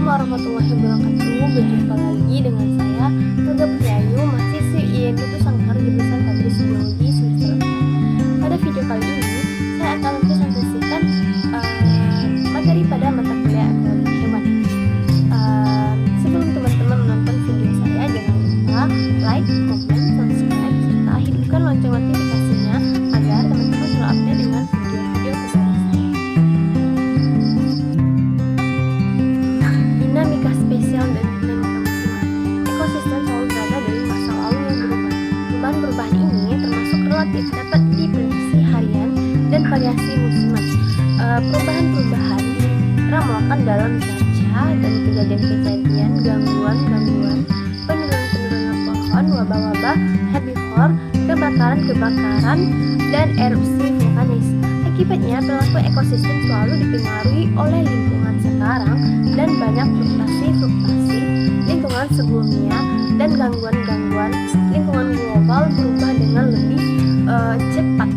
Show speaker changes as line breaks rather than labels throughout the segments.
warahmatullahi wabarakatuh. Berjumpa lagi dengan saya, Toga Priayu, mahasiswi IAIN Mutu Sangkar jurusan Public Biologi semester 4. Pada video kali ini, saya akan mempresentasikan materi pada mata kuliah ekologi hewan. Sebelum teman-teman menonton video saya, jangan lupa like, comment, subscribe, serta hidupkan lonceng notifikasinya agar teman-teman selalu update dengan video-video terbaru saya. Dinamika spesial dan dinamika musiman. Ekosistem selalu berada dari masa lalu yang berubah. Perubahan-perubahan ini termasuk relatif dapat diprediksi harian dan variasi musiman. Perubahan-perubahan diramalkan dalam cuaca dan kejadian-kejadian, gangguan-gangguan, penurunan-penurunan pohon, wabah-wabah, herbivor, kebakaran-kebakaran, dan erupsi vulkanis. Akibatnya, perilaku ekosistem selalu dipengaruhi oleh lingkungan sekarang dan banyak fluktuasi lingkungan sebelumnya, dan gangguan-gangguan lingkungan global berubah dengan lebih cepat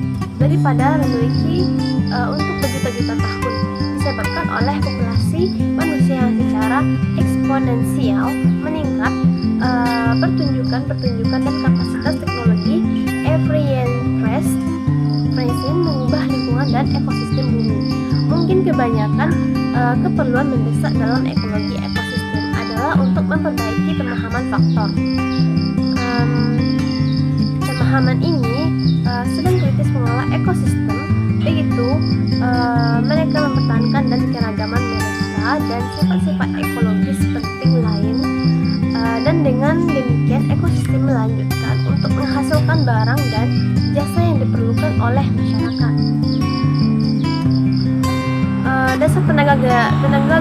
daripada memiliki untuk berjuta-juta tahun, disebabkan oleh populasi manusia yang secara eksponensial meningkat, pertunjukan dan kapasitas teknologi present mengubah lingkungan dan ekosistem bumi. Mungkin kebanyakan keperluan mendesak dalam ekologi ekosistem adalah untuk memperbaiki pemahaman faktor. Pemahaman ini sedang kritis mengelola ekosistem, begitu mereka mempertahankan dan keragaman mereka dan sifat-sifat ekologis penting lain, dan dengan demikian ekosistem melanjutkan untuk menghasilkan barang dan jasa yang diperlukan oleh masyarakat. Dasar tenaga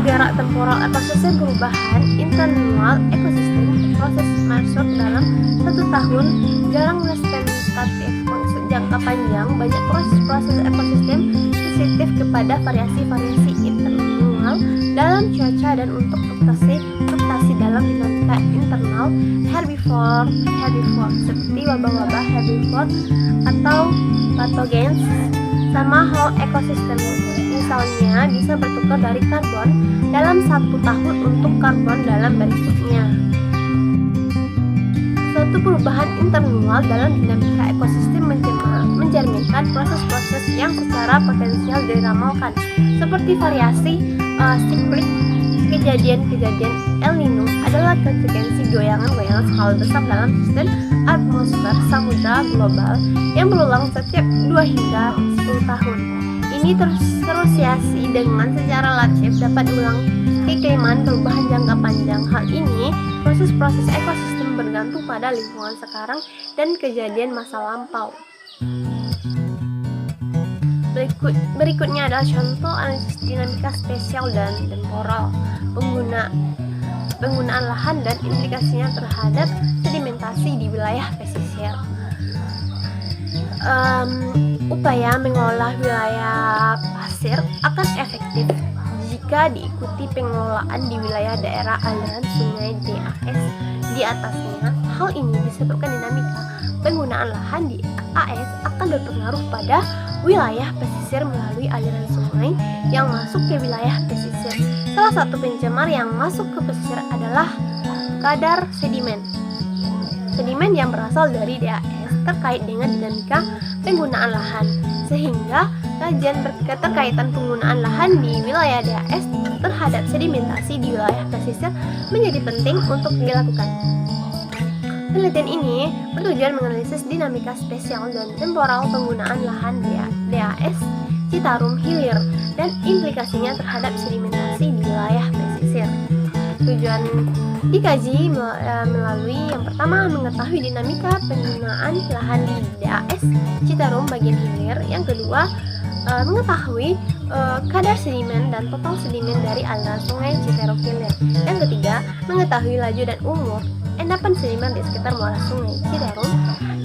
gerak temporal ekosistem perubahan internal ekosistem proses masuk dalam 1 tahun jarang representatif. Maksud jangka panjang, banyak proses ekosistem sensitif kepada variasi-variasi internal dalam cuaca dan untuk fluktuasi dalam dinamika internal herbivore seperti wabah-wabah herbivore atau patogens. Sama hal ekosistem, misalnya bisa bertukar dari karbon dalam 1 tahun untuk karbon dalam berikutnya. Suatu perubahan internal dalam dinamika ekosistem mencerminkan proses-proses yang secara potensial diramalkan, seperti variasi siklik. Kejadian-kejadian El Nino adalah konsekuensi goyangan-goyangan skala besar dalam sistem atmosfer samudra global yang berulang setiap 2 hingga 10 tahun. Ini terasosiasi dengan secara relatif dapat diulang keikliman perubahan jangka panjang. Hal ini, proses-proses ekosistem bergantung pada lingkungan sekarang dan kejadian masa lampau. Berikutnya adalah contoh analisis dinamika spesial dan temporal, penggunaan lahan dan implikasinya terhadap sedimentasi di wilayah pesisir. Upaya mengolah wilayah pasir akan efektif jika diikuti pengelolaan di wilayah daerah aliran sungai DAS di atasnya. Hal ini disebabkan dinamika penggunaan lahan di AS akan berpengaruh pada wilayah pesisir melalui aliran sungai yang masuk ke wilayah pesisir. Salah satu pencemar yang masuk ke pesisir adalah kadar sedimen yang berasal dari DAS terkait dengan dinamika penggunaan lahan, sehingga kajian keterkaitan penggunaan lahan di wilayah DAS terhadap sedimentasi di wilayah pesisir menjadi penting untuk dilakukan. Penelitian ini bertujuan menganalisis dinamika spesial dan temporal penggunaan lahan DAS Citarum Hilir dan implikasinya terhadap sedimentasi di wilayah pesisir. Tujuan dikaji melalui yang pertama mengetahui dinamika penggunaan lahan di DAS Citarum bagian hilir, yang kedua mengetahui kadar sedimen dan total sedimen dari aliran sungai Citarum Hilir, yang ketiga mengetahui laju dan umur endapan sedimen di sekitar muara sungai Citarum,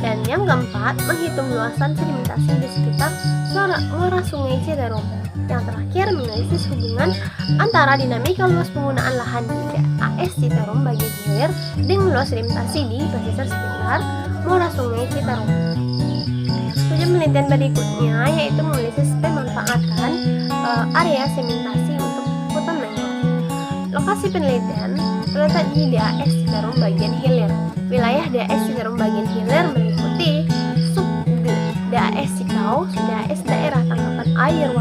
dan yang keempat menghitung luasan sedimentasi di sekitar muara sungai Citarum. Yang terakhir menganalisis hubungan antara dinamika luas penggunaan lahan di DAS Citarum bagian hilir dengan luas sedimentasi di pesisir sekitar muara sungai Citarum. Tujuan penelitian berikutnya yaitu menganalisis pemanfaatan area sedimentasi untuk hutan mangrove. Lokasi Lokasi penelitian terletak di DAS Citarum bagian hilir. Wilayah DAS Citarum bagian hilir meliputi sub DAS Cikau, DAS daerah tangkapan air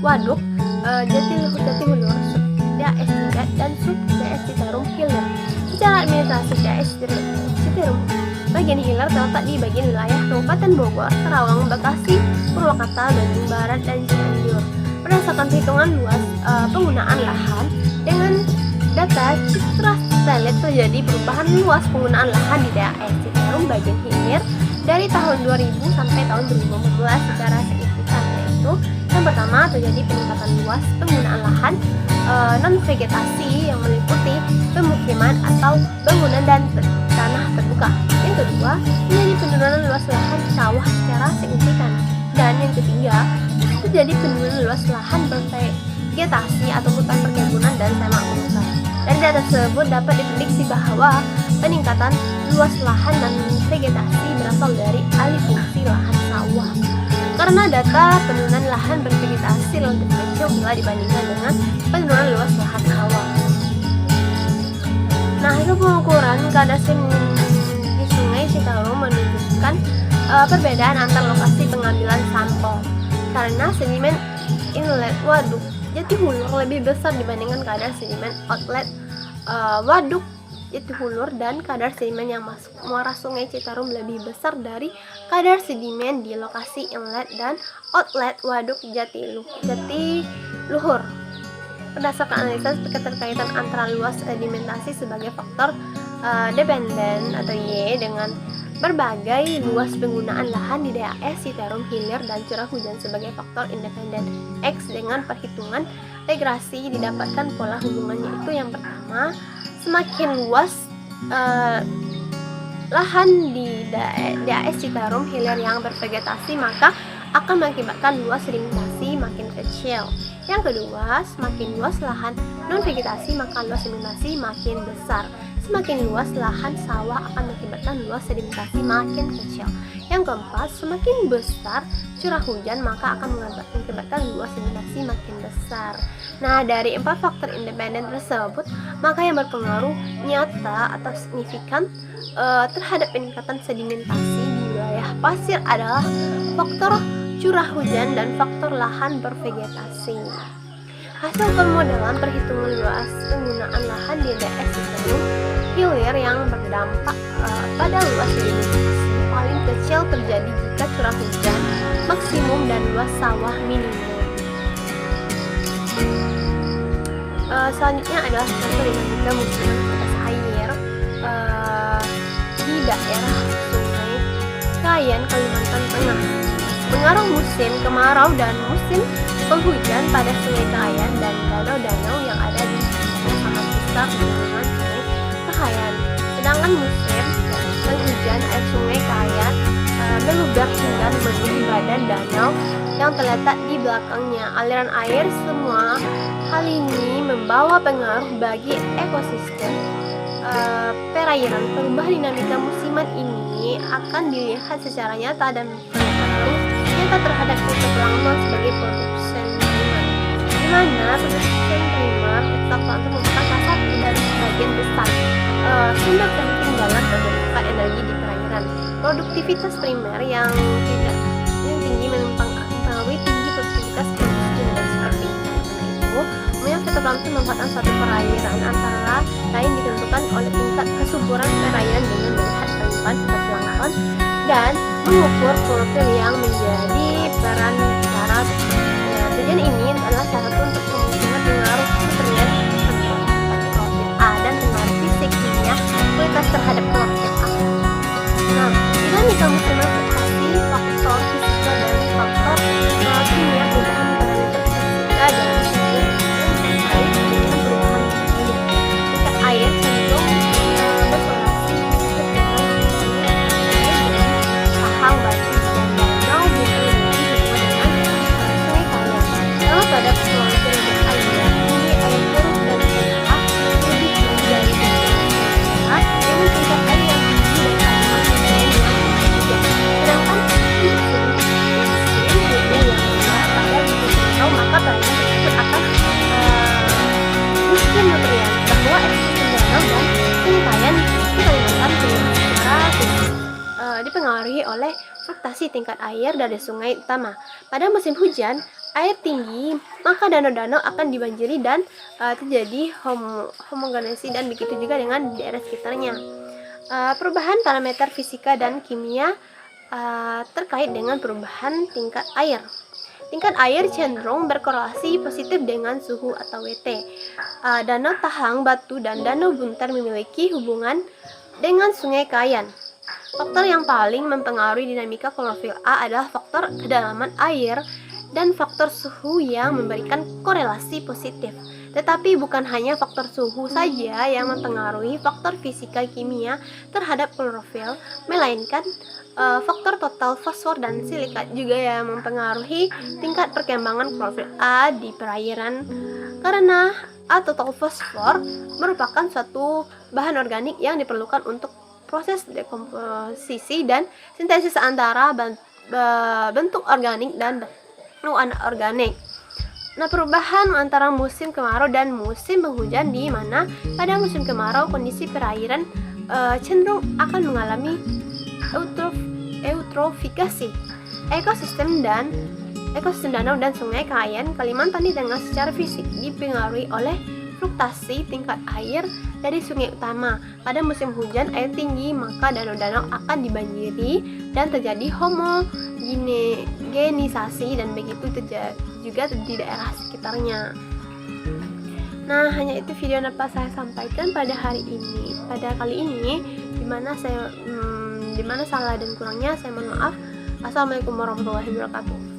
Waduk, Jatiluhur, sub DAS Cigat, dan sub DAS Citarum hilir. Secara administrasi DAS Citarum bagian hilir terletak di bagian wilayah Kabupaten Bogor, Karawang, Bekasi, Purwakarta, Bandung Barat, dan Cianjur. Berdasarkan perhitungan luas penggunaan lahan dengan data Citra Satelit, terjadi perubahan luas penggunaan lahan di DAS Citarum bagian hilir dari tahun 2000 sampai tahun 2015 secara signifikan, yaitu yang pertama terjadi peningkatan luas penggunaan lahan non vegetasi yang meliputi pemukiman atau bangunan dan tanah terbuka. Yang kedua, terjadi penurunan luas lahan sawah secara signifikan. Dan yang ketiga, terjadi penurunan luas lahan bervegetasi atau hutan perkebunan dan semak belukar. Dari data tersebut dapat diprediksi bahwa peningkatan luas lahan dan vegetasi berasal dari alih fungsi lahan sawah. Karena data penurunan lahan bervegetasi relatif kecil bila dibandingkan dengan penurunan luas lahan sawah. Nah, itu pengukuran kadar sedimen di Sungai Citarum menunjukkan perbedaan antar lokasi pengambilan sampel. Karena sedimen inlet Waduk Jatiluhur lebih besar dibandingkan kadar sedimen outlet Waduk Jatiluhur, dan kadar sedimen yang masuk muara Sungai Citarum lebih besar dari kadar sedimen di lokasi inlet dan outlet Waduk Jatiluhur. Berdasarkan analisis keterkaitan antara luas sedimentasi sebagai faktor dependen atau Y dengan berbagai luas penggunaan lahan di DAS Citarum hilir dan curah hujan sebagai faktor independen X dengan perhitungan regresi, didapatkan pola hubungannya itu yang pertama, semakin luas lahan di DAS Citarum hilir yang bervegetasi maka akan mengakibatkan luas sedimentasi makin kecil. Yang kedua, semakin luas lahan non vegetasi maka luas sedimentasi makin besar. Semakin luas lahan sawah akan mengakibatkan luas sedimentasi makin kecil. Yang keempat, semakin besar curah hujan maka akan mengakibatkan luas sedimentasi makin besar. Nah, dari 4 faktor independen tersebut, maka yang berpengaruh nyata atau signifikan terhadap peningkatan sedimentasi di wilayah pasir adalah faktor curah hujan dan faktor lahan bervegetasi. Hasil pemodelan perhitungan luas penggunaan lahan di DAS Citarum hilir yang berdampak pada luas sedimentasi paling kecil terjadi jika curah hujan maksimum dan luas sawah minimum. Selanjutnya adalah contoh dinamika musiman atas air di daerah Sungai Kayan, Kalimantan Tengah. Pengaruh musim kemarau dan musim penghujan pada Sungai Kayan dan danau-danau yang ada di sekitarnya sangat besar dengan Sungai Kayan. Sedangkan musim penghujan air Sungai Kayan meluber hingga memenuhi badan danau yang terletak di belakangnya. Aliran air semua hal ini membawa pengaruh bagi ekosistem perairan. Perubahan dinamika musiman ini akan dilihat secara nyata dan berpengaruh nyata terhadap fitoplankton sebagai produsen primer, di mana produsen primer fitoplankton merupakan salah satu dari sebagian besar sumber penting dalam pembentukan energi di perairan. Produktivitas primer yang tinggi mempengaruhi tinggi produktivitas ekosistem dan seperti itu. Umumnya fitoplankton merupakan suatu perairan antara lain ditentukan oleh tingkat kesuburan perairan dengan melihat pelimpahan fitoplankton dan mengukur profil yang menjadi perantara. Tujuan ini adalah salah satu untuk memungkinkan pengaruh nutrien klorofil A dan pengaruh fisik kimia kualitas terhadap klorofil A. Nah, dinamika musiman berarti faktor fisika dan faktor kimia perubahan parameter fisika dalam sistem terkait dengan perubahan kimia. Tingkat air cenderung bervariasi Sahang, Batu, dan danau berlebih hubungan dengan Sungai Kayan. Kalau pada flora air, tinggi air curug dan pH lebih tinggi dari pH dengan tingkat air yang tinggi dan kandungan nutrien yang tinggi. oleh fluktuasi tingkat air dari sungai utama. Pada musim hujan, air tinggi, maka danau-danau akan dibanjiri dan terjadi homogenesi, dan begitu juga dengan daerah sekitarnya. Perubahan parameter fisika dan kimia terkait dengan perubahan tingkat air. Tingkat air cenderung berkorelasi positif dengan suhu atau WT. Danau Tahang Batu dan Danau Buntar memiliki hubungan dengan Sungai Kayan. Faktor yang paling mempengaruhi dinamika klorofil A adalah faktor kedalaman air dan faktor suhu yang memberikan korelasi positif. Tetapi bukan hanya faktor suhu saja yang mempengaruhi faktor fisika kimia terhadap klorofil, melainkan faktor total fosfor dan silikat juga yang mempengaruhi tingkat perkembangan klorofil A di perairan, karena A total fosfor merupakan suatu bahan organik yang diperlukan untuk proses dekomposisi dan sintesis antara bentuk organik dan bentuk anorganik. Nah, perubahan antara musim kemarau dan musim penghujan, di mana pada musim kemarau kondisi perairan cenderung akan mengalami eutrofikasi. Ekosistem danau dan sungai Kayan, Kalimantan di Tengah secara fisik dipengaruhi oleh fluktuasi tingkat air dari sungai utama. Pada musim hujan air tinggi, maka danau-danau akan dibanjiri dan terjadi homogenisasi, dan begitu juga di daerah sekitarnya. Nah, hanya itu video yang dapat saya sampaikan pada kali ini. Dimana salah dan kurangnya saya mohon maaf. Assalamualaikum warahmatullahi wabarakatuh.